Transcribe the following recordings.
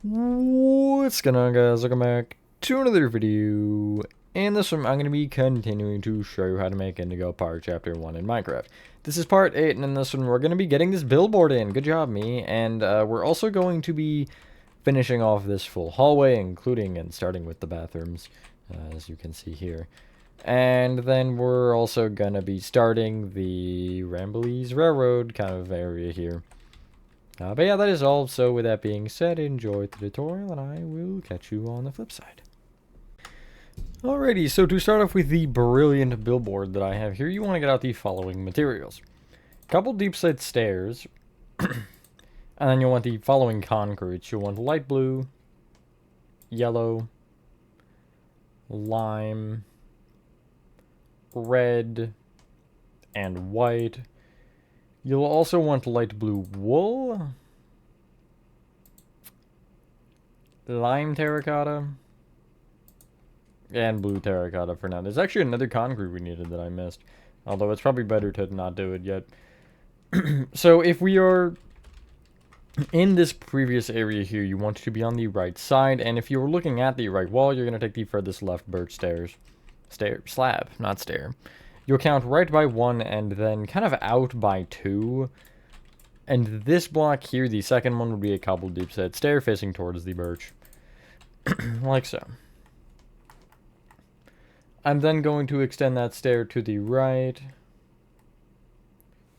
What's going on, guys? Welcome back to another video. In this one, I'm going to be continuing to show you how to make Indigo Park Chapter 1 in Minecraft. This is part 8, and in this one, we're going to be getting this billboard in. Good job, me. And we're also going to be finishing off this full hallway, including and starting with the bathrooms, as you can see here. And then we're also going to be starting the Ramblies Railroad kind of area here. But yeah, that is all. So with that being said, enjoy the tutorial, and I will catch you on the flip side. Alrighty, so to start off with the brilliant billboard that I have here, you want to get out the following materials. Couple deep set stairs, and then you'll want the following concrete. You'll want light blue, yellow, lime, red, and white. You'll also want light blue wool, lime terracotta, and blue terracotta for now. There's actually another concrete we needed that I missed, although it's probably better to not do it yet. So if we are in this previous area here, you want to be on the right side, and if you're looking at the right wall, you're going to take the furthest left birch slab, not stair. You'll count right by 1 and then kind of out by 2. And this block here, the second one, would be a cobble deep set stair facing towards the birch. Like so. I'm then going to extend that stair to the right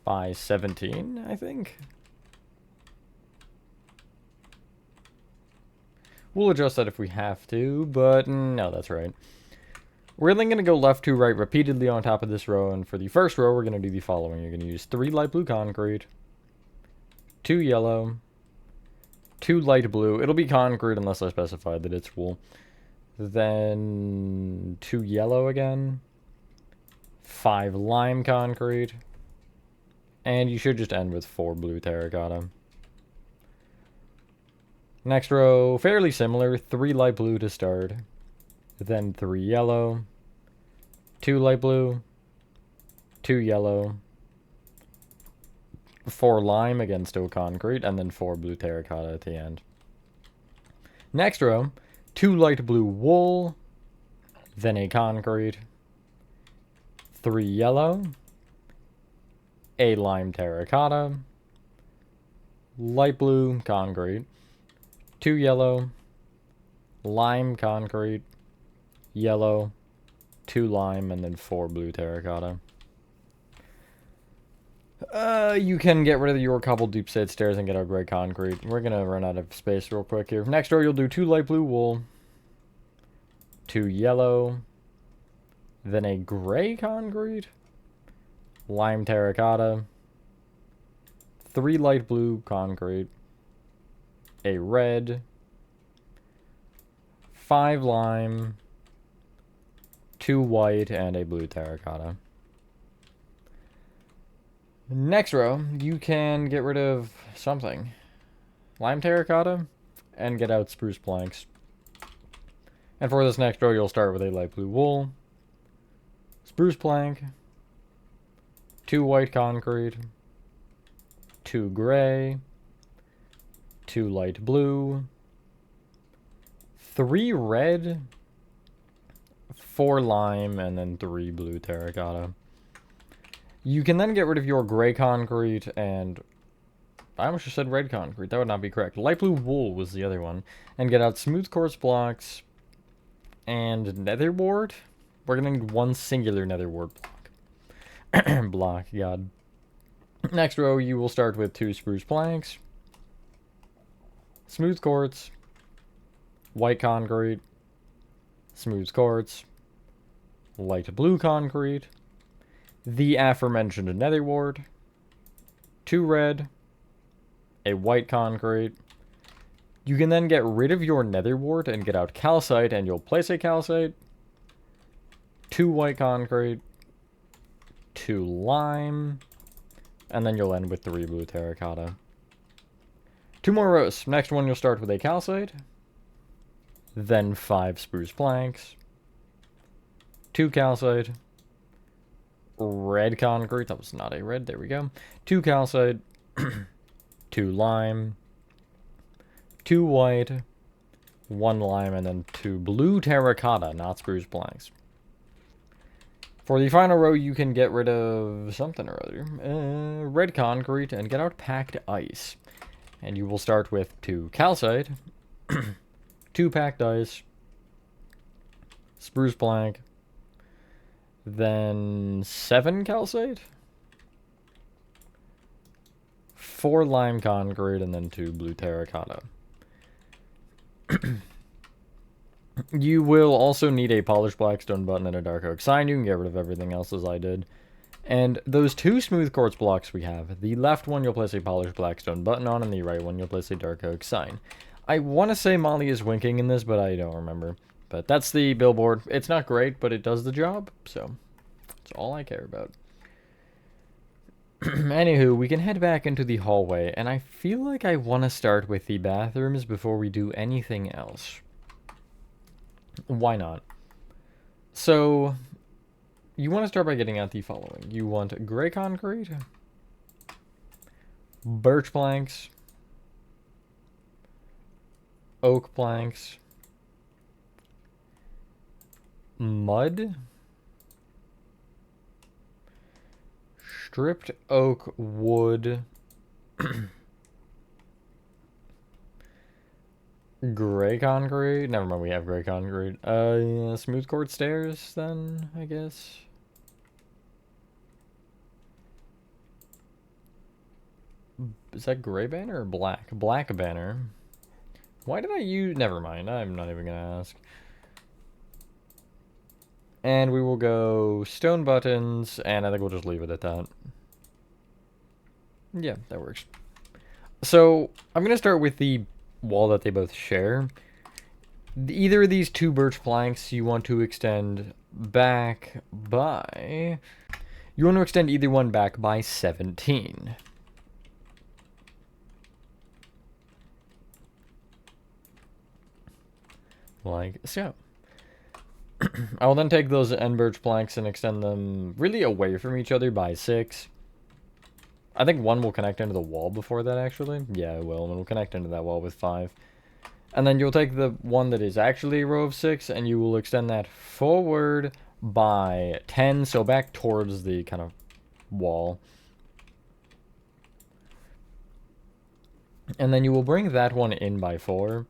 by 17, I think. We'll adjust that if we have to, but no, that's right. We're then going to go left to right repeatedly on top of this row, and for the first row, we're going to do the following. You're going to use 3 light blue concrete, 2 yellow, 2 light blue. It'll be concrete unless I specify that it's wool. Then 2 yellow again, 5 lime concrete, and you should just end with 4 blue terracotta. Next row, fairly similar, 3 light blue to start. Then 3 yellow, 2 light blue, 2 yellow, 4 lime, again still concrete, and then 4 blue terracotta at the end. Next row, 2 light blue wool, then a concrete, 3 yellow, a lime terracotta, light blue concrete, 2 yellow, lime concrete, yellow, 2 lime, and then 4 blue terracotta. You can get rid of your cobble deep set stairs and get our gray concrete. We're gonna run out of space real quick here. Next row, you'll do 2 light blue wool, 2 yellow, then a gray concrete, lime terracotta, 3 light blue concrete, a red, 5 lime, 2 white, and a blue terracotta. Next row, you can get rid of something. Lime terracotta, and get out spruce planks. And for this next row, you'll start with a light blue wool, spruce plank, 2 white concrete, 2 gray, 2 light blue, 3 red, 4 lime, and then 3 blue terracotta. You can then get rid of your gray concrete and... I almost just said red concrete. That would not be correct. Light blue wool was the other one. And get out smooth quartz blocks and nether wart. We're going to need 1 singular nether wart block. Block, god. Next row, you will start with 2 spruce planks, smooth quartz, white concrete, smooth quartz, light blue concrete, the aforementioned nether wart, 2 red, a white concrete. You can then get rid of your nether wart and get out calcite, and you'll place a calcite, 2 white concrete, 2 lime, and then you'll end with 3 blue terracotta. 2 more rows. Next one, you'll start with a calcite, then 5 spruce planks, 2 calcite, red concrete, that was not a red, there we go, 2 calcite, 2 lime, 2 white, 1 lime, and then 2 blue terracotta, not spruce planks. For the final row, you can get rid of something or other. Red concrete, and get out packed ice. And you will start with 2 calcite, 2 packed ice, spruce plank, then 7 calcite, 4 lime concrete, and then 2 blue terracotta. You will also need a polished blackstone button and a dark oak sign. You can get rid of everything else as I did. And those 2 smooth quartz blocks we have, the left one you'll place a polished blackstone button on, and the right one you'll place a dark oak sign. I want to say Molly is winking in this, but I don't remember. But that's the billboard. It's not great, but it does the job, so that's all I care about. Anywho, we can head back into the hallway, and I feel like I want to start with the bathrooms before we do anything else. Why not? So, you want to start by getting out the following. You want gray concrete, birch planks, oak planks, mud, stripped oak wood, gray concrete. Never mind, we have gray concrete. Yeah, smooth quartz stairs, then, I guess. Is that gray banner or black? Black banner. Why did I use... Never mind, I'm not even gonna ask. And we will go stone buttons, and I think we'll just leave it at that. Yeah, that works. So, I'm gonna start with the wall that they both share. Either of these 2 birch planks you want to extend back by... You want to extend either one back by 17. Like so. I will then take those end birch planks and extend them really away from each other by 6. I think 1 will connect into the wall before that, actually. Yeah, it will, and it will connect into that wall with 5. And then you'll take the one that is actually a row of 6, and you will extend that forward by 10, so back towards the kind of wall. And then you will bring that one in by 4.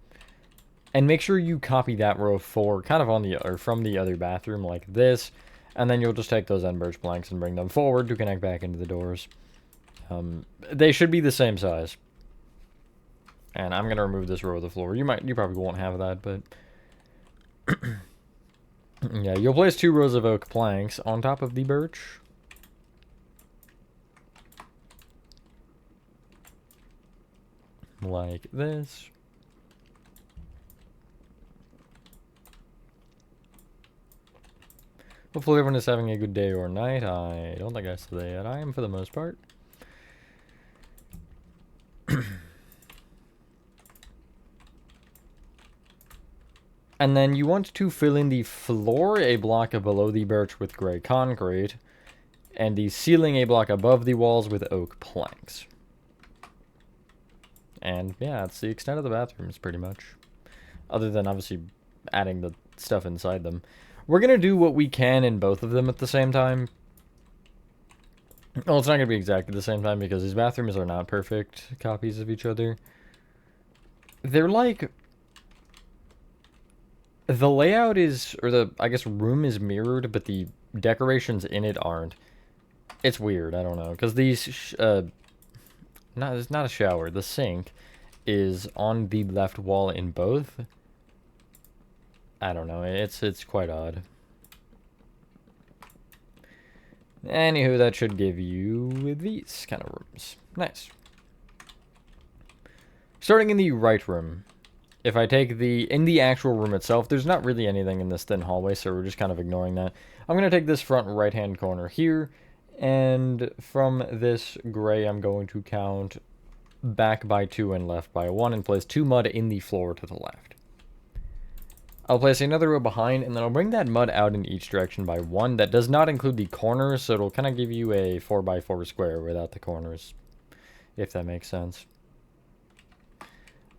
And make sure you copy that row of 4 kind of on the or from the other bathroom like this. And then you'll just take those end birch planks and bring them forward to connect back into the doors. They should be the same size. And I'm going to remove this row of the floor. You probably won't have that, but... yeah, you'll place 2 rows of oak planks on top of the birch. Like this. Hopefully everyone is having a good day or night. I don't think I said that yet. I am for the most part. And then you want to fill in the floor a block below the birch with gray concrete, and the ceiling a block above the walls with oak planks. And yeah, that's the extent of the bathrooms pretty much. Other than obviously adding the stuff inside them. We're going to do what we can in both of them at the same time. Well, it's not going to be exactly the same time because these bathrooms are not perfect copies of each other. They're like... The layout is, or the, I guess, room is mirrored, but the decorations in it aren't. It's weird, I don't know. Because these, it's not a shower. The sink is on the left wall in both. I don't know, it's quite odd. Anywho, that should give you these kind of rooms. Nice. Starting in the right room. If I take in the actual room itself, there's not really anything in this thin hallway, so we're just kind of ignoring that. I'm going to take this front right-hand corner here, and from this gray, I'm going to count back by 2 and left by 1, and place 2 mud in the floor to the left. I'll place another row behind, and then I'll bring that mud out in each direction by 1. That does not include the corners, so it'll kind of give you a 4x4 square without the corners, if that makes sense.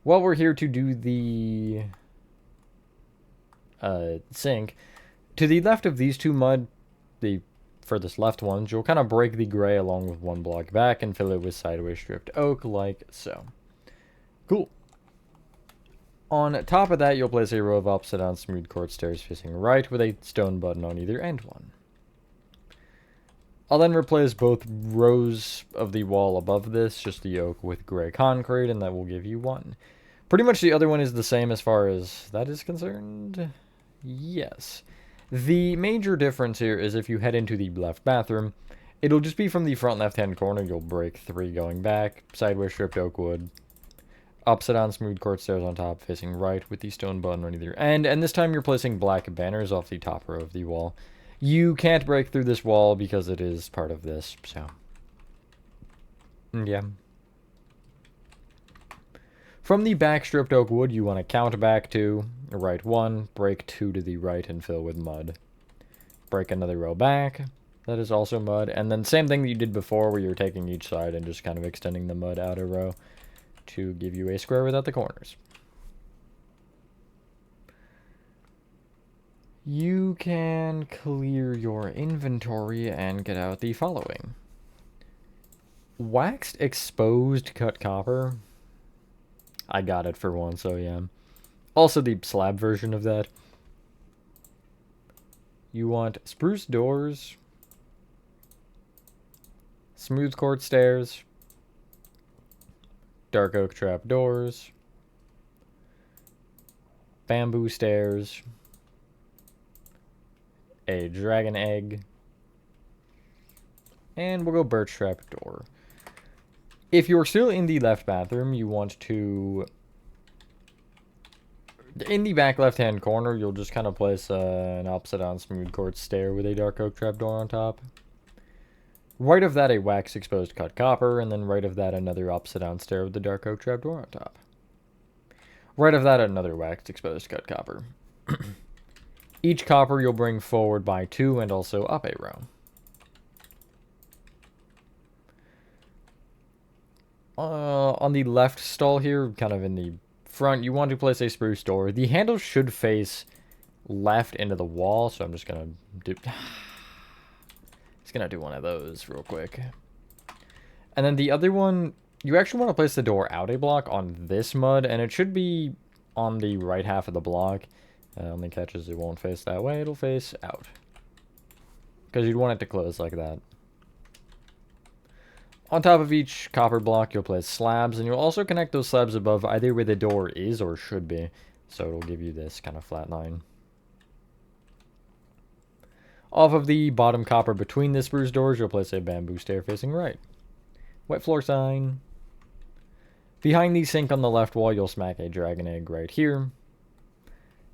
Well, we're here to do the sink. To the left of these two mud, the furthest left ones, you'll kind of break the gray along with one block back and fill it with sideways stripped oak like so. Cool. On top of that, you'll place a row of upside down smooth quartz stairs facing right with a stone button on either end one. I'll then replace both rows of the wall above this, just the oak, with gray concrete, and that will give you one. Pretty much the other one is the same as far as that is concerned. Yes. The major difference here is if you head into the left bathroom, it'll just be from the front left-hand corner. You'll break 3 going back, sideways stripped oak wood, upside down smooth quartz stairs on top, facing right with the stone button on either end, and this time you're placing black banners off the top row of the wall. You can't break through this wall because it is part of this, so yeah. From the back stripped oak wood, you want to count back 2, right 1, break 2 to the right and fill with mud. Break another row back, that is also mud, and then same thing that you did before where you're taking each side and just kind of extending the mud out a row to give you a square without the corners. You can clear your inventory and get out the following. Waxed exposed cut copper. I got it for one, so yeah. Also the slab version of that. You want spruce doors, smooth quartz stairs, dark oak trap doors, bamboo stairs, a dragon egg, and we'll go birch trap door. If you're still in the left bathroom, you want to, in the back left-hand corner, you'll just kind of place an upside-down smooth quartz stair with a dark oak trap door on top. Right of that, a wax exposed cut copper, and then right of that, another upside-down stair with the dark oak trap door on top. Right of that, another wax exposed cut copper. Each copper you'll bring forward by 2 and also up a row. On the left stall here, kind of in the front, you want to place a spruce door. The handle should face left into the wall, so I'm just gonna do one of those real quick. And then the other one, you actually want to place the door out a block on this mud, and it should be on the right half of the block. Only catch is it won't face that way, it'll face out. Because you'd want it to close like that. On top of each copper block, you'll place slabs, and you'll also connect those slabs above either where the door is or should be. So it'll give you this kind of flat line. Off of the bottom copper between the spruce doors, you'll place a bamboo stair facing right. Wet floor sign. Behind the sink on the left wall, you'll smack a dragon egg right here.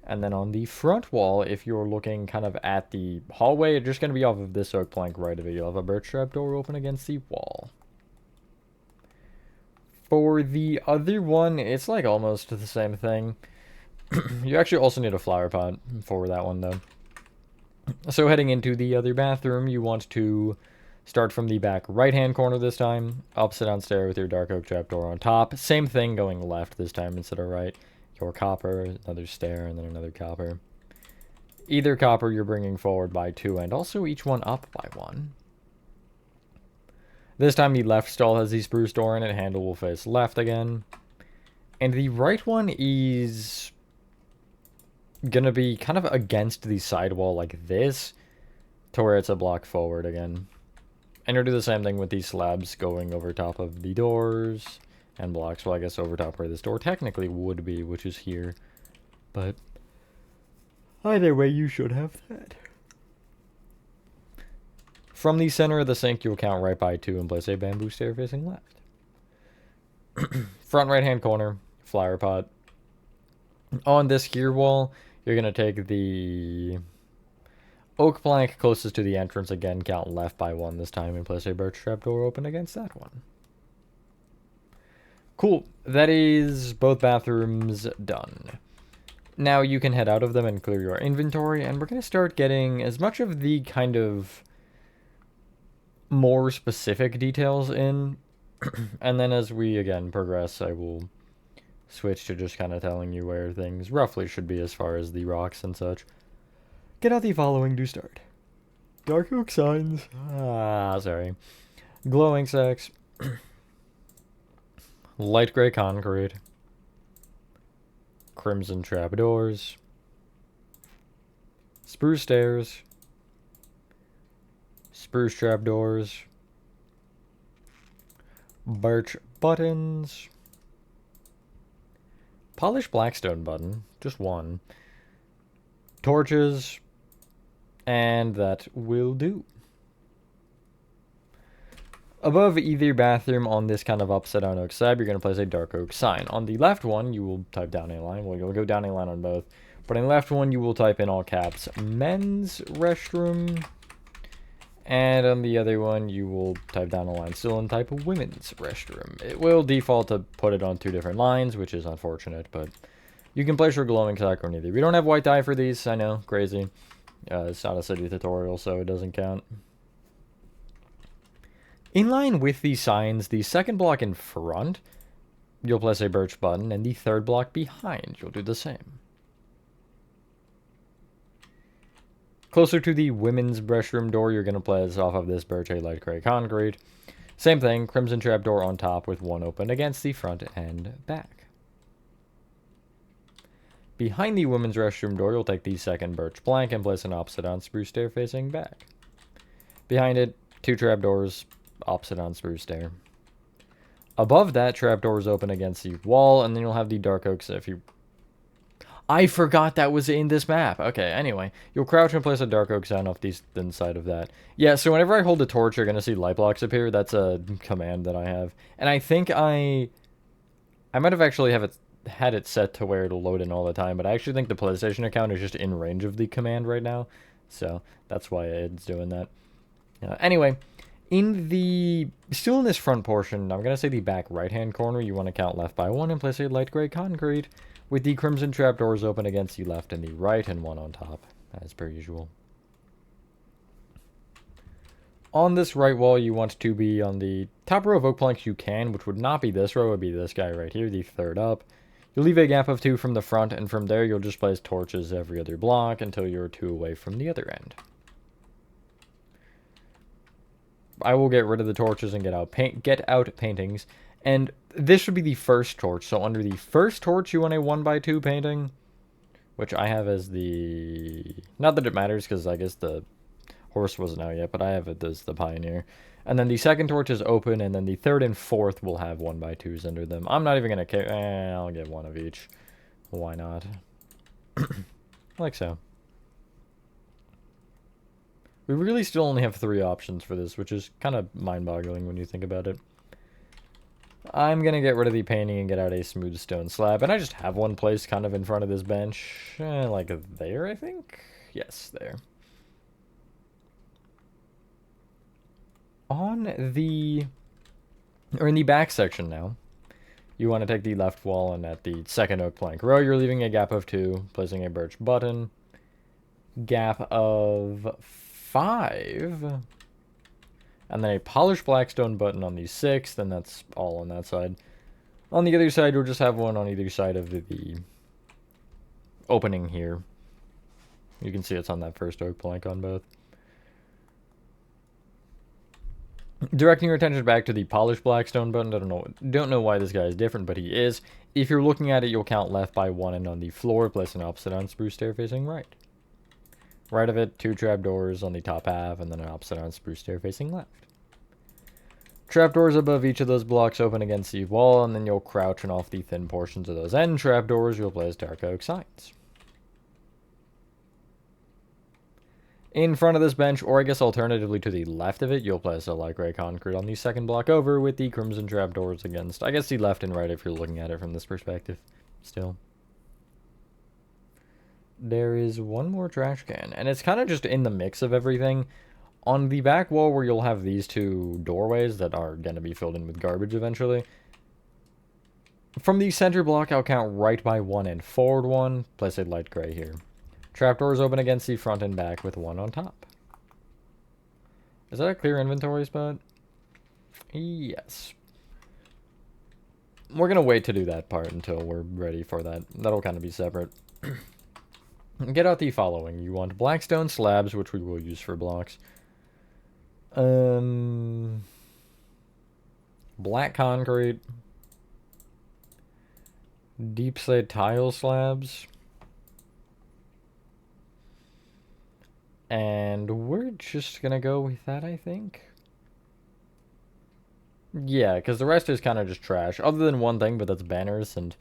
And then on the front wall, if you're looking kind of at the hallway, it's just going to be off of this oak plank right of it. You'll have a birch trap door open against the wall. For the other one, it's like almost the same thing. You actually also need a flower pot for that one, though. So heading into the other bathroom, you want to start from the back right-hand corner this time. Upside down stair with your dark oak trapdoor on top. Same thing going left this time instead of right. Your copper, another stair, and then another copper. Either copper you're bringing forward by 2, and also each one up by 1. This time the left stall has the spruce door in it. Handle will face left again. And the right one is gonna be kind of against the sidewall like this, to where it's a block forward again. And you'll do the same thing with these slabs going over top of the doors and blocks. Well, I guess over top where this door technically would be, which is here. But either way, you should have that. From the center of the sink, you'll count right by 2 and place a bamboo stair facing left. Front right-hand corner, flower pot. On this here wall, you're going to take the oak plank closest to the entrance again, count left by 1 this time, and place a birch trap door open against that one. Cool. That is both bathrooms done. Now you can head out of them and clear your inventory, and we're going to start getting as much of the kind of more specific details in. And then as we, again, progress, I will switch to just kind of telling you where things roughly should be as far as the rocks and such. Get out the following to start. Dark oak signs. Sorry. Glowing sacks. Light gray concrete. Crimson trapdoors. Spruce stairs. Spruce trapdoors. Birch buttons. Polished blackstone button. Just one. Torches. And that will do. Above either bathroom on this kind of upside down oak slab, you're going to place a dark oak sign. On the left one, you will type down a line. Well, you'll go down a line on both. But in the left one, you will type in all caps, men's restroom. And on the other one, you will type down a line still and type women's restroom. It will default to put it on 2 different lines, which is unfortunate, but you can place your glowing sack on either. We don't have white dye for these, I know, crazy. It's not a city tutorial, so it doesn't count. In line with these signs, the second block in front, you'll place a birch button, and the third block behind, you'll do the same. Closer to the women's restroom door, you're going to place off of this birch a light gray concrete. Same thing, crimson trapdoor on top with one open against the front and back. Behind the women's restroom door, you'll take the second birch plank and place an opposite on spruce stair facing back. Behind it, 2 trapdoors, opposite on spruce stair. Above that, trapdoors open against the wall, and then you'll have the dark oaks. If you, I forgot that was in this map. Okay, anyway, you'll crouch and place a dark oak sign off the inside of that. Yeah, so whenever I hold the torch, you're gonna see light blocks appear. That's a command that I have, and I think I might have actually had it set to where it'll load in all the time, but I actually think the PlayStation account is just in range of the command right now, so that's why it's doing that. Anyway, still in this front portion, I'm going to say the back right-hand corner, you want to count left by 1 and place a light gray concrete with the crimson trapdoors open against the left and the right and one on top, as per usual. On this right wall, you want to be on the top row of oak planks you can, which would not be this row, it would be this guy right here, the third up. You'll leave a gap of 2 from the front, and from there you'll just place torches every other block until you're 2 away from the other end. I will get rid of the torches and get out paintings, and this should be the first torch. So under the first torch, you want a 1x2 painting, which I have as the... Not that it matters, because I guess the horse wasn't out yet, but I have it as the pioneer. And then the second torch is open, and then the third and fourth will have 1x2s under them. I'm not even going to care. I'll get 1 of each. Why not? Like so. We really still only have 3 options for this, which is kind of mind-boggling when you think about it. I'm going to get rid of the painting and get out a smooth stone slab. And I just have one placed kind of in front of this bench. Like there, I think? Yes, there. In the back section now, you want to take the left wall, and at the second oak plank row, you're leaving a gap of 2, placing a birch button, gap of 5, and then a polished blackstone button on the 6th, and that's all on that side. On the other side, you'll just have one on either side of the opening here. You can see it's on that first oak plank on both. Directing your attention back to the polished blackstone button, don't know why this guy is different, but he is. If you're looking at it, you'll count left by 1, and on the floor, place an opposite on spruce stair facing right. Right of it, 2 trapdoors on the top half, and then an opposite on spruce stair facing left. Trapdoors above each of those blocks open against the wall, and then you'll crouch, and off the thin portions of those end trapdoors, you'll place dark oak signs. In front of this bench, or I guess alternatively to the left of it, you'll place a light gray concrete on the second block over with the crimson trapdoors against, I guess, the left and right if you're looking at it from this perspective. Still. There is one more trash can, and it's kind of just in the mix of everything. On the back wall where you'll have these 2 doorways that are going to be filled in with garbage eventually. From the center block, I'll count right by 1 and forward 1, place a light gray here. Trapdoors open against the front and back with 1 on top. Is that a clear inventory spot? Yes. we're going to wait to do that part until we're ready for that. That'll kind of be separate. Get out the following. You want black stone slabs, which we will use for blocks. Black concrete. Deep slate tile slabs. And we're just gonna go with that, I think. Yeah, because the rest is kind of just trash. Other than one thing, but that's banners and,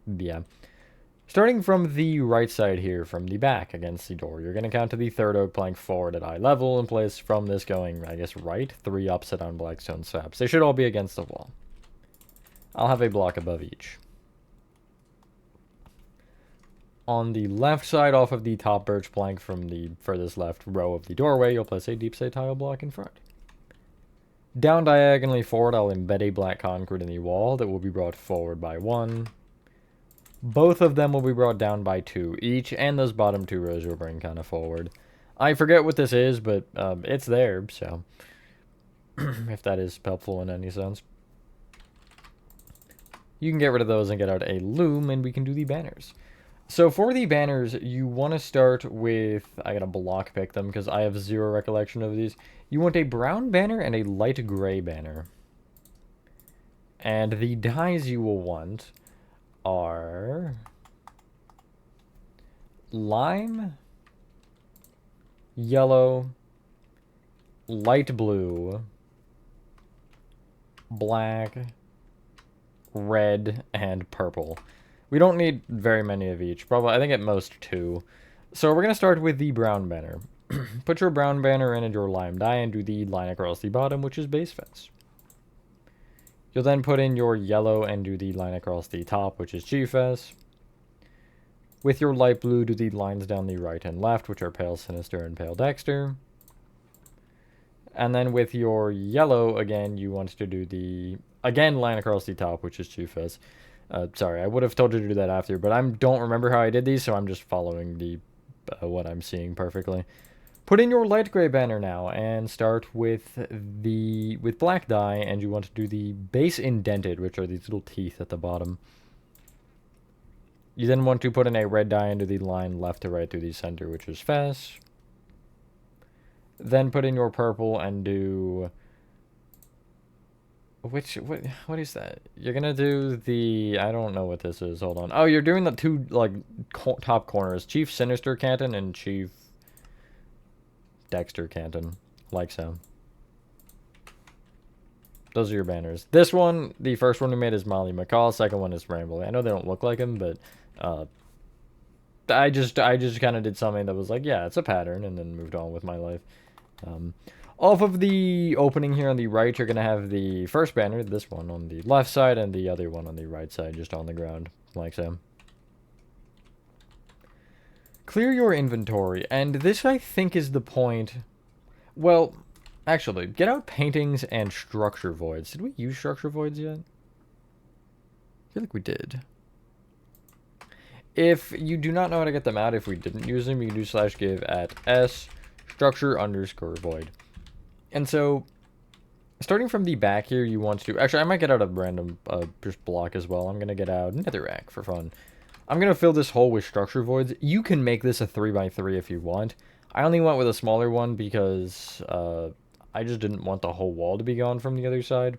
yeah. Starting from the right side here, from the back against the door, you're going to count to the third oak plank forward at eye level and place from this going, I guess, right, 3 upside down black stone slabs. They should all be against the wall. I'll have a block above each. On the left side, off of the top birch plank from the furthest left row of the doorway, you'll place a deep slate tile block in front. Down diagonally forward, I'll embed a black concrete in the wall that will be brought forward by 1. Both of them will be brought down by 2 each, and those bottom 2 rows will bring kind of forward. I forget what this is, but it's there, so if that is helpful in any sense. You can get rid of those and get out a loom, and we can do the banners. So for the banners, you want to start with, I gotta block pick them because I have 0 recollection of these. You want a brown banner and a light gray banner. And the dyes you will want are lime, yellow, light blue, black, red, and purple. We don't need very many of each. Probably, I think at most 2. So we're going to start with the brown banner. Put your brown banner in and your lime dye and do the line across the bottom, which is base fence. You'll then put in your yellow and do the line across the top, which is chief fence. With your light blue, do the lines down the right and left, which are pale sinister and pale dexter. And then with your yellow, again, you want to do the, again, line across the top, which is chief fence. Sorry, I would have told you to do that after, but I don't remember how I did these, so I'm just following the what I'm seeing perfectly. Put in your light gray banner now, and start with black dye, and you want to do the base indented, which are these little teeth at the bottom. You then want to put in a red dye and do the line left to right through the center, which is fess. Then put in your purple and do... What is that? You're gonna do the... I don't know what this is. Hold on. Oh, you're doing the 2, like, top corners. Chief Sinister Canton and Chief Dexter Canton. Like so. Those are your banners. This one, the first one we made is Molly McCall. Second one is Ramblies. I know they don't look like him, but... I just kind of did something that was like, yeah, it's a pattern, and then moved on with my life. Off of the opening here on the right, you're going to have the first banner, this one, on the left side, and the other one on the right side, just on the ground, like so. Clear your inventory, and this, I think, is the point... Well, actually, get out paintings and structure voids. Did we use structure voids yet? I feel like we did. If you do not know how to get them out, if we didn't use them, you can do /give at s structure_void. And so, starting from the back here, you want to... Actually, I might get out a random just block as well. I'm going to get out netherrack for fun. I'm going to fill this hole with structure voids. You can make this a 3x3 if you want. I only went with a smaller one because I just didn't want the whole wall to be gone from the other side.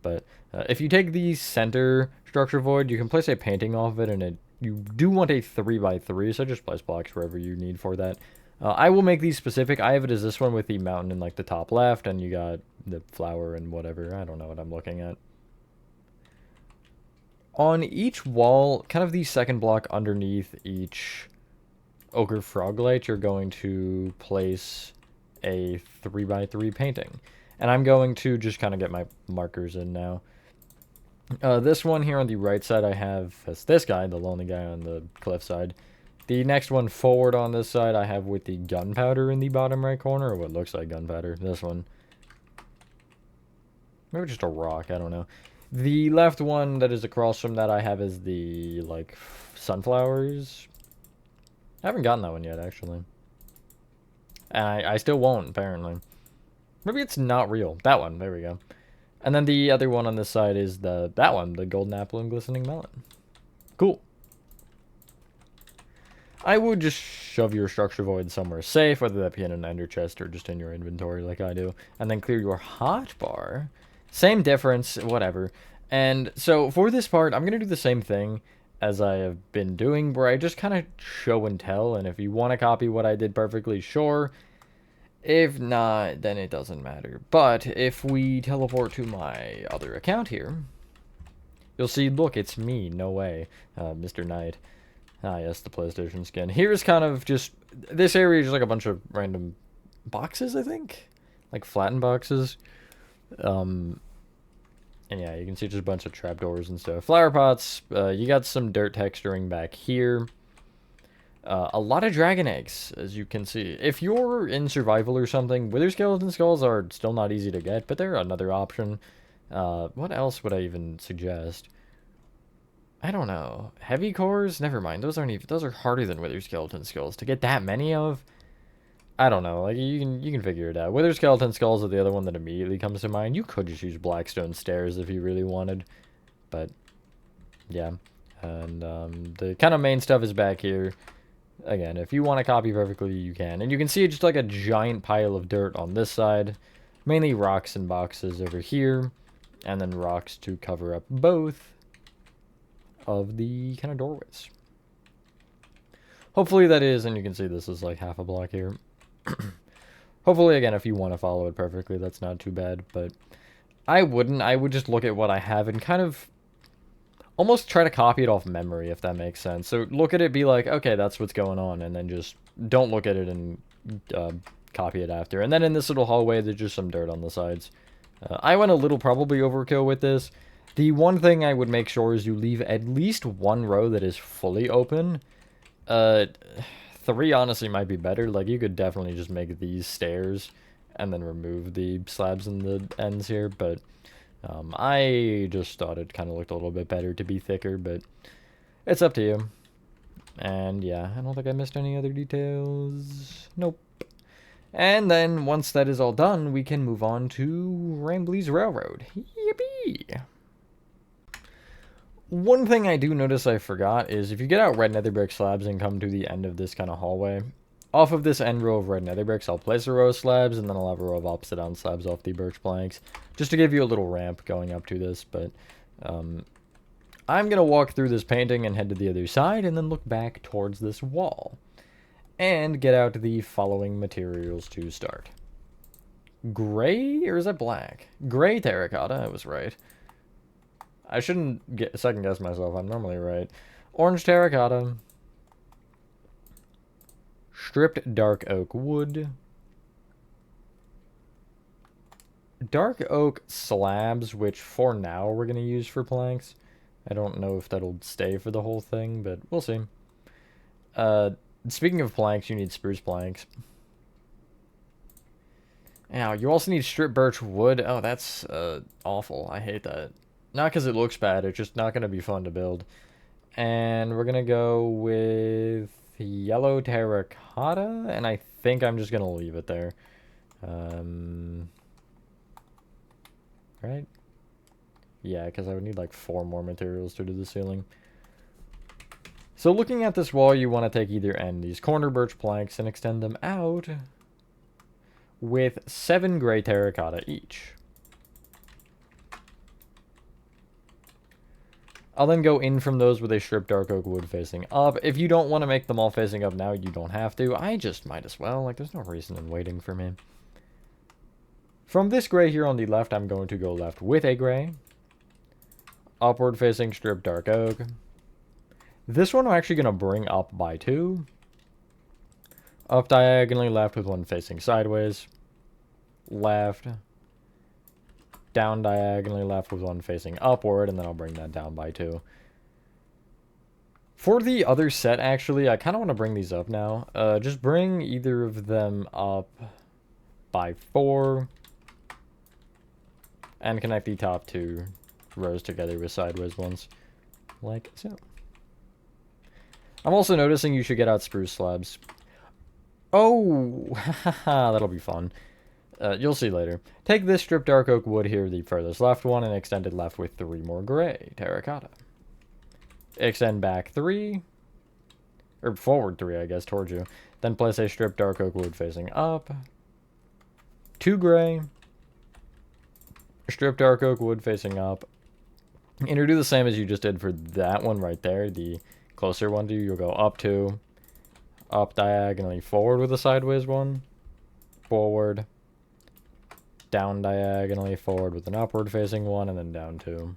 But if you take the center structure void, you can place a painting off of it, and you do want a 3x3, so just place blocks wherever you need for that. I will make these specific. I have it as this one with the mountain in like the top left, and you got the flower and whatever. I don't know what I'm looking at. On each wall, kind of the second block underneath each ochre frog light, you're going to place a 3x3 painting. And I'm going to just kind of get my markers in now. This one here on the right side I have as this guy, the lonely guy on the cliff side. The next one forward on this side I have with the gunpowder in the bottom right corner, or what looks like gunpowder. This one. Maybe just a rock, I don't know. The left one that is across from that I have is the, like, sunflowers. I haven't gotten that one yet, actually. And I still won't, apparently. Maybe it's not real. That one, there we go. And then the other one on this side is that one, the golden apple and glistening melon. Cool. I would just shove your structure void somewhere safe, whether that be in an ender chest or just in your inventory like I do. And then clear your hotbar. Same difference, whatever. And so for this part, I'm going to do the same thing as I have been doing, where I just kind of show and tell. And if you want to copy what I did perfectly, sure. If not, then it doesn't matter. But if we teleport to my other account here, you'll see, look, it's me. No way. Mr. Knight. Ah, yes, the PlayStation skin. Here's kind of just... This area is just like a bunch of random boxes, I think? Like flattened boxes. And yeah, you can see just a bunch of trapdoors and stuff. Flower pots. You got some dirt texturing back here. A lot of dragon eggs, as you can see. If you're in survival or something, wither skeleton skulls are still not easy to get, but they're another option. What else would I even suggest? I don't know. Heavy cores? Never mind. Those aren't even. Those are harder than wither skeleton skulls to get that many of. I don't know. Like you can figure it out. Wither skeleton skulls are the other one that immediately comes to mind. You could just use blackstone stairs if you really wanted, but yeah. And the kind of main stuff is back here. Again, if you want to copy perfectly, you can. And you can see just like a giant pile of dirt on this side. Mainly rocks and boxes over here. And then rocks to cover up both of the kind of doorways. Hopefully that is, and you can see this is like half a block here. Hopefully, again, if you want to follow it perfectly, that's not too bad. But I wouldn't. I would just look at what I have and kind of almost try to copy it off memory, if that makes sense. So look at it, be like, okay, that's what's going on, and then just don't look at it and copy it after. And then in this little hallway, there's just some dirt on the sides. I went a little probably overkill with this. The one thing I would make sure is you leave at least one row that is fully open. 3 honestly might be better. Like, you could definitely just make these stairs and then remove the slabs in the ends here, but I just thought it kind of looked a little bit better to be thicker, but it's up to you. And yeah, I don't think I missed any other details. Nope. And then once that is all done, we can move on to Ramblies Railroad. Yippee! One thing I do notice I forgot is if you get out red nether brick slabs and come to the end of this kind of hallway, off of this end row of red nether bricks, I'll place a row of slabs, and then I'll have a row of upside down slabs off the birch planks, just to give you a little ramp going up to this. But I'm going to walk through this painting and head to the other side, and then look back towards this wall, and get out the following materials to start. Gray, or is that black? Gray terracotta, I was right. I shouldn't second guess myself, I'm normally right. Orange terracotta. Stripped dark oak wood. Dark oak slabs, which for now we're going to use for planks. I don't know if that'll stay for the whole thing, but we'll see. Speaking of planks, you need spruce planks. Now, you also need stripped birch wood. Oh, that's awful. I hate that. Not because it looks bad, it's just not going to be fun to build. And we're going to go with yellow terracotta, and I think I'm just going to leave it there. Right? Yeah, because I would need like 4 more materials to do the ceiling. So looking at this wall, you want to take either end, these corner birch planks, and extend them out with 7 gray terracotta each. I'll then go in from those with a stripped dark oak wood facing up. If you don't want to make them all facing up now, you don't have to. I just might as well. Like, there's no reason in waiting for me. From this gray here on the left, I'm going to go left with a gray. Upward facing stripped dark oak. This one I'm actually going to bring up by 2. Up diagonally left with 1 facing sideways. Left. Down diagonally left with 1 facing upward, and then I'll bring that down by 2. For the other set, actually, I kind of want to bring these up now. Just bring either of them up by 4, and connect the top 2 rows together with sideways ones, like so. I'm also noticing you should get out spruce slabs. Oh, haha, that'll be fun. You'll see later. Take this stripped dark oak wood here, the furthest left one, and extend it left with 3 more gray terracotta. Extend back 3, or forward 3, I guess, towards you. Then place a stripped dark oak wood facing up. 2 gray. Stripped dark oak wood facing up. And you do the same as you just did for that one right there, the closer one to you. You'll go up 2, up diagonally forward with a sideways one, forward, down diagonally forward with an upward facing one, and then down 2.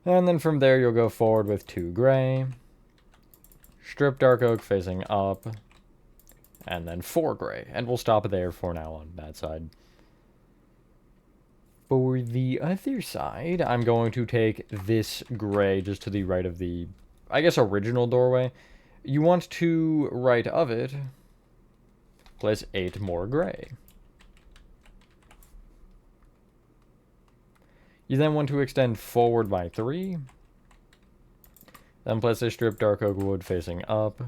And then from there you'll go forward with 2 gray, strip dark oak facing up, and then 4 gray. And we'll stop there for now on that side. For the other side, I'm going to take this gray just to the right of the, I guess, original doorway. You want to, right of it, place 8 more gray. You then want to extend forward by 3. Then place a strip dark oak wood facing up.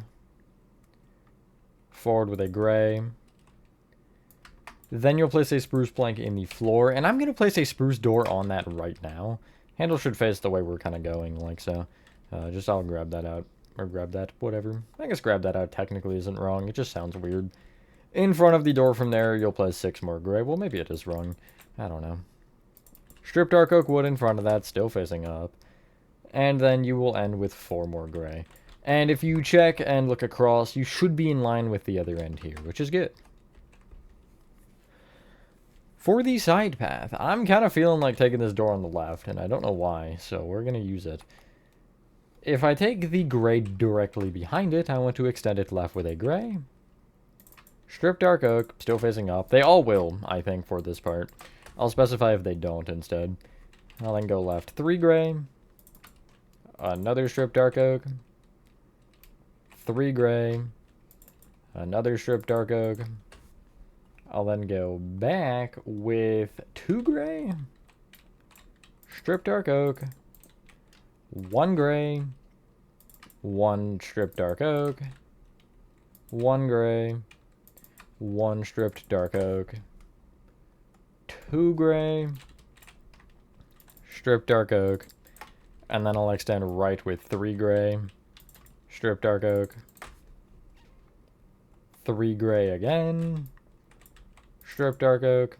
Forward with a gray. Then you'll place a spruce plank in the floor, and I'm going to place a spruce door on that right now. Handle should face the way we're kind of going, like so. Just I'll grab that out, or grab that, whatever. I guess grab that out technically isn't wrong, it just sounds weird. In front of the door from there, you'll place 6 more gray. Well, maybe it is wrong. I don't know. Strip dark oak wood in front of that, still facing up. And then you will end with 4 more gray. And if you check and look across, you should be in line with the other end here, which is good. For the side path, I'm kind of feeling like taking this door on the left, and I don't know why, so we're going to use it. If I take the gray directly behind it, I want to extend it left with a gray. Strip dark oak, still facing up. They all will, I think, for this part. I'll specify if they don't instead. I'll then go left 3 gray. Another strip dark oak. 3 gray. Another strip dark oak. I'll then go back with 2 gray, strip dark oak, 1 gray, 1 strip dark oak, 1 gray, 1 stripped dark oak, 2 gray, strip dark oak, and then I'll extend right with 3 gray, strip dark oak, 3 gray again, strip dark oak,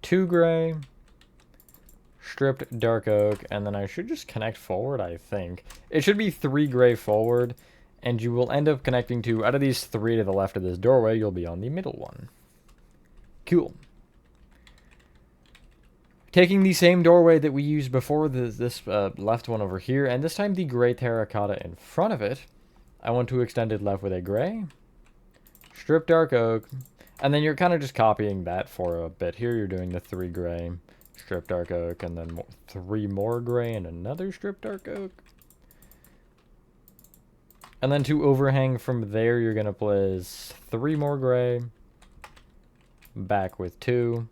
2 gray, stripped dark oak, and then I should just connect forward, I think. It should be 3 gray forward, and you will end up connecting to, out of these 3 to the left of this doorway, you'll be on the middle one. Cool. Taking the same doorway that we used before, this left one over here, and this time the gray terracotta in front of it, I want to extend it left with a gray, strip dark oak, and then you're kind of just copying that for a bit. Here you're doing the 3 gray, strip dark oak, and then 3 more gray and another strip dark oak. And then to overhang from there, you're going to place 3 more gray, back with 2.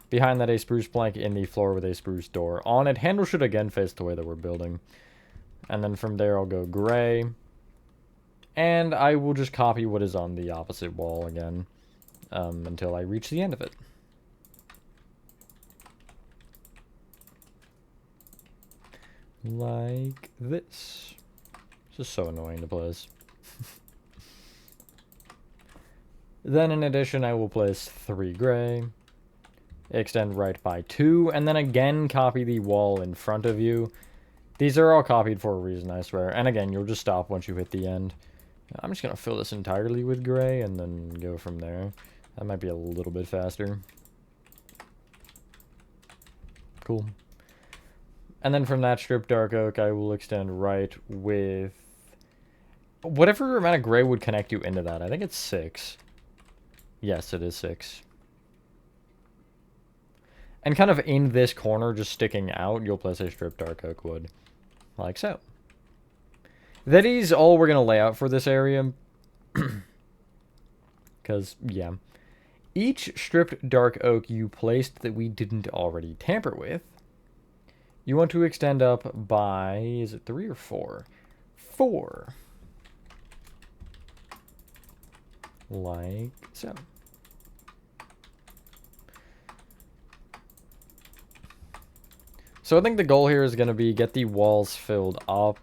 Behind that, a spruce plank in the floor with a spruce door on it. Handle should again face the way that we're building. And then from there, I'll go gray. And I will just copy what is on the opposite wall again until I reach the end of it. Like this. This is so annoying to place. Then in addition, I will place 3 gray. Extend right by 2. And then again, copy the wall in front of you. These are all copied for a reason, I swear. And again, you'll just stop once you hit the end. I'm just going to fill this entirely with gray and then go from there. That might be a little bit faster. Cool. And then from that strip dark oak, I will extend right with whatever amount of gray would connect you into that. I think it's 6. Yes, it is 6. And kind of in this corner, just sticking out, you'll place a strip dark oak wood. Like so. That is all we're going to lay out for this area. Because, yeah. Each stripped dark oak you placed that we didn't already tamper with, you want to extend up by, is it 3 or 4? 4. like so. So I think the goal here is going to be get the walls filled up,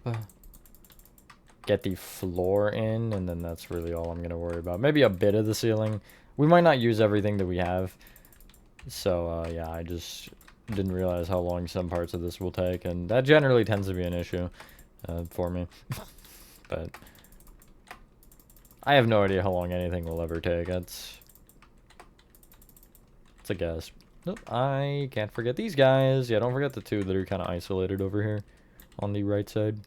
get the floor in, and then that's really all I'm going to worry about. Maybe a bit of the ceiling. We might not use everything that we have. So, yeah, I just didn't realize how long some parts of this will take, and that generally tends to be an issue for me. But I have no idea how long anything will ever take. It's a guess. Nope, I can't forget these guys. Yeah, don't forget the two that are kind of isolated over here on the right side.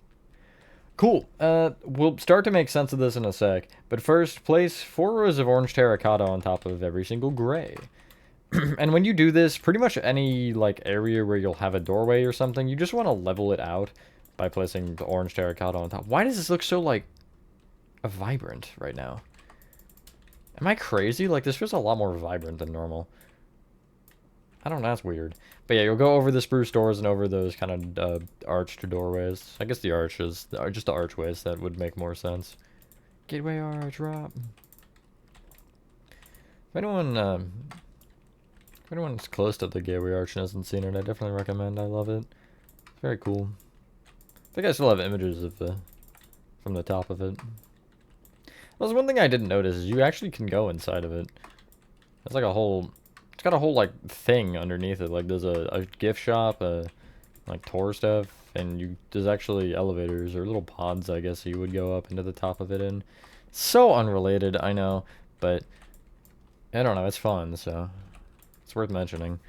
Cool. We'll start to make sense of this in a sec. But first, place 4 rows of orange terracotta on top of every single gray. And when you do this, pretty much any, like, area where you'll have a doorway or something, you just want to level it out by placing the orange terracotta on top. Why does this look so, like, vibrant right now? Am I crazy? Like, this feels a lot more vibrant than normal. I don't know, that's weird. But yeah, you'll go over the spruce doors and over those kind of arched doorways. I guess the arches, just the archways, that would make more sense. Gateway arch, drop. If anyone's close to the gateway arch and hasn't seen it, I definitely recommend. I love it. It's very cool. I think I still have images of from the top of it. Well, one thing I didn't notice is you actually can go inside of it. It's like a whole... It's got a whole, like, thing underneath it. Like, there's a gift shop, like, tour stuff, and there's actually elevators, or little pods, I guess, you would go up into the top of it in. So unrelated, I know, but I don't know, it's fun, so it's worth mentioning.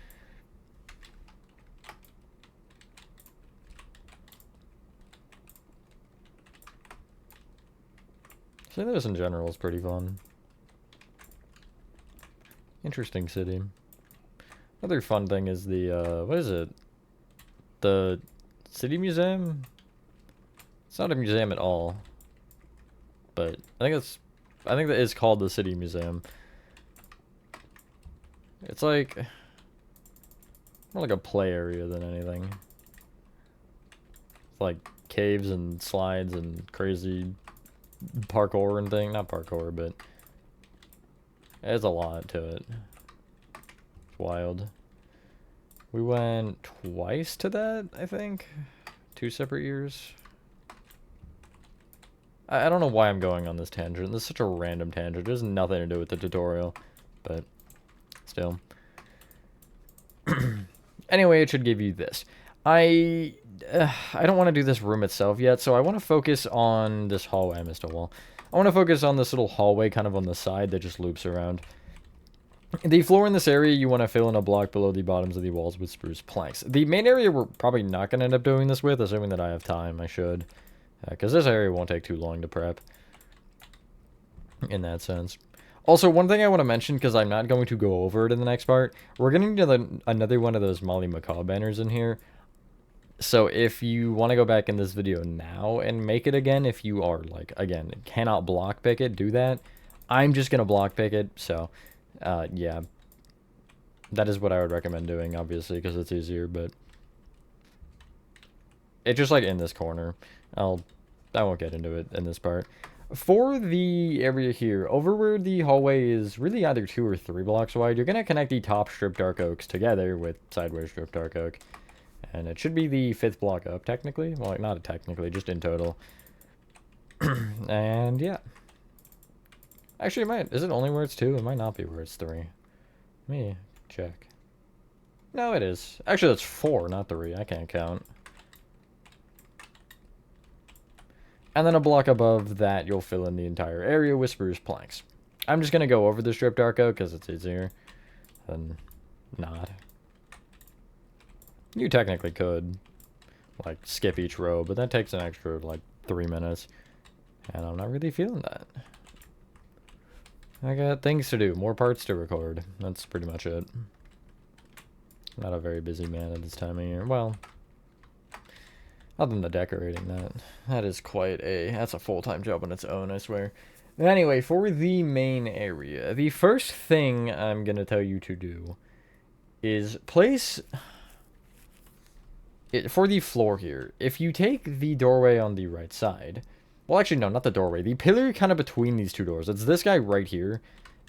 St. Louis in general is pretty fun. Interesting city. Another fun thing is the, what is it? The City Museum? It's not a museum at all. But I think that is called the City Museum. It's like, more like a play area than anything. It's like caves and slides and crazy parkour and thing. Not parkour, but there's a lot to it. It's wild. We went twice to that, I think. 2 separate years. I don't know why I'm going on this tangent. This is such a random tangent. There's nothing to do with the tutorial, but still. Anyway, it should give you this. I don't want to do this room itself yet, so I want to focus on this hallway. I missed a wall. I want to focus on this little hallway kind of on the side that just loops around. The floor in this area, you want to fill in a block below the bottoms of the walls with spruce planks. The main area we're probably not going to end up doing this with, assuming that I have time. I should. Because this area won't take too long to prep. In that sense. Also, one thing I want to mention, because I'm not going to go over it in the next part, we're going to need another one of those Molly Macaw banners in here. So if you want to go back in this video now and make it again, if you are, like, again, cannot block pick it, do that. I'm just going to block pick it, so, yeah. That is what I would recommend doing, obviously, because it's easier, but it's just, like, in this corner. I won't get into it in this part. For the area here, over where the hallway is really either 2 or 3 blocks wide, you're going to connect the top strip dark oaks together with sideways strip dark oak. And it should be the 5th block up, technically. Well, like, not technically, just in total. And, yeah. Actually, it might. Is it only where it's 2? It might not be where it's 3. Let me check. No, it is. Actually, that's 4, not 3. I can't count. And then a block above that, you'll fill in the entire area with spruce planks. I'm just going to go over the strip dark oak because it's easier than not. You technically could, like, skip each row, but that takes an extra, like, 3 minutes. And I'm not really feeling that. I got things to do, more parts to record. That's pretty much it. Not a very busy man at this time of year. Well, other than the decorating, that is that's a full-time job on its own, I swear. Anyway, for the main area, the first thing I'm going to tell you to do is place... for the floor here, if you take the doorway on the right side, Well, actually, no, not the doorway. The pillar kind of between these two doors. It's this guy right here.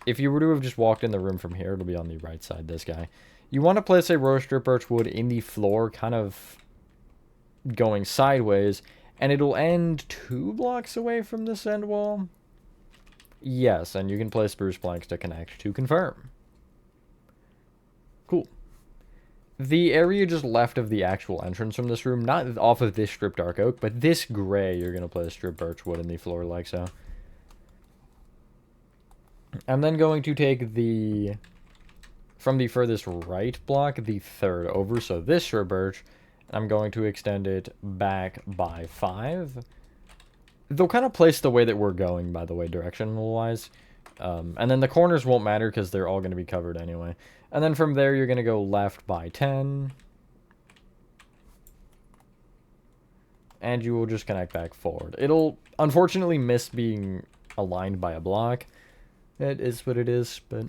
If you were to have just walked in the room from here, it'll be on the right side, this guy. You want to place a row of strip birch wood in the floor, kind of going sideways, and it'll end 2 blocks away from this end wall. Yes, and you can place spruce planks to connect to confirm. Cool. The area just left of the actual entrance from this room, not off of this strip dark oak, but this gray, you're going to place strip birch wood in the floor like so. I'm then going to take the, from the furthest right block, the third over, so this strip birch, I'm going to extend it back by 5. They'll kind of place the way that we're going, by the way, directional-wise. And then the corners won't matter because they're all going to be covered anyway. And then from there, you're going to go left by 10. And you will just connect back forward. It'll, unfortunately, miss being aligned by a block. It is what it is, but...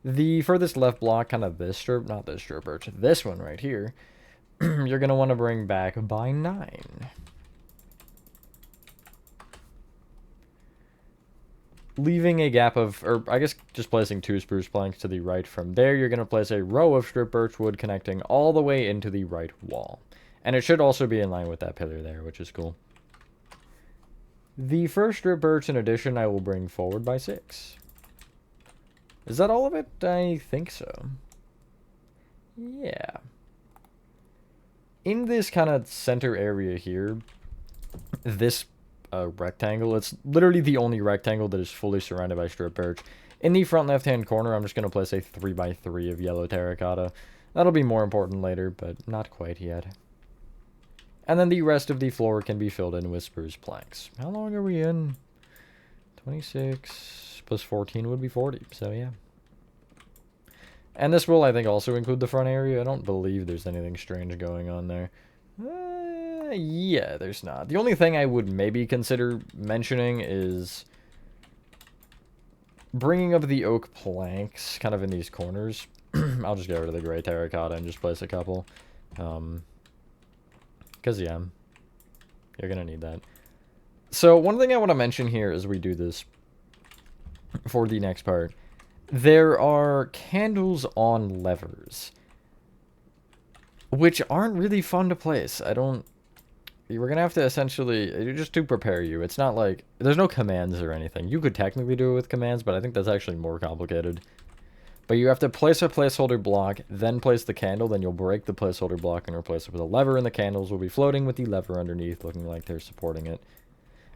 The furthest left block, kind of this strip, not this strip birch, this one right here, you're going to want to bring back by 9. Leaving a gap of, or I guess just placing 2 spruce planks to the right from there, you're going to place a row of strip birch wood connecting all the way into the right wall. And it should also be in line with that pillar there, which is cool. The first strip birch, in addition, I will bring forward by 6. Is that all of it? I think so. Yeah. In this kind of center area here, this rectangle, it's literally the only rectangle that is fully surrounded by strip birch. In the front left-hand corner, I'm just going to place a 3x3 of yellow terracotta. That'll be more important later, but not quite yet. And then the rest of the floor can be filled in with spruce planks. How long are we in? 26 plus 14 would be 40, so yeah. And this will, I think, also include the front area. I don't believe there's anything strange going on there. Yeah, there's not. The only thing I would maybe consider mentioning is bringing up the oak planks kind of in these corners. I'll just get rid of the gray terracotta and just place a couple. Because, yeah, you're going to need that. So, one thing I want to mention here as we do this for the next part. There are candles on levers, which aren't really fun to place. We're going to have to essentially, just to prepare you. It's not like, there's no commands or anything. You could technically do it with commands, but I think that's actually more complicated. But you have to place a placeholder block, then place the candle, then you'll break the placeholder block and replace it with a lever, and the candles will be floating with the lever underneath, looking like they're supporting it.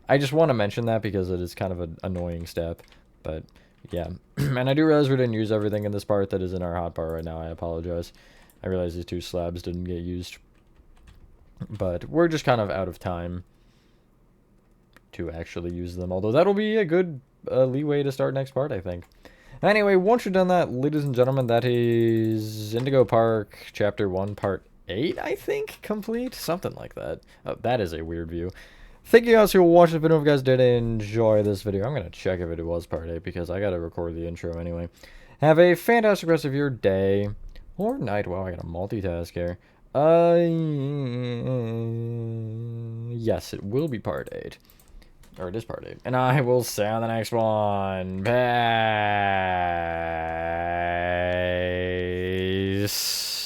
I just want to mention that because it is kind of an annoying step, but yeah. And I do realize we didn't use everything in this part that is in our hotbar right now. I apologize. I realize these 2 slabs didn't get used. But we're just kind of out of time to actually use them. Although that'll be a good leeway to start next part, I think. Anyway, once you've done that, ladies and gentlemen, that is Indigo Park Chapter 1, Part 8, I think, complete? Something like that. Oh, that is a weird view. Thank you guys for watching the video. If you guys did enjoy this video, I'm going to check if it was Part 8 because I got to record the intro anyway. Have a fantastic rest of your day or night. Wow, I got to multitask here. Yes, it will be Part 8. Or it is Part 8. And I will see you on the next one. Peace.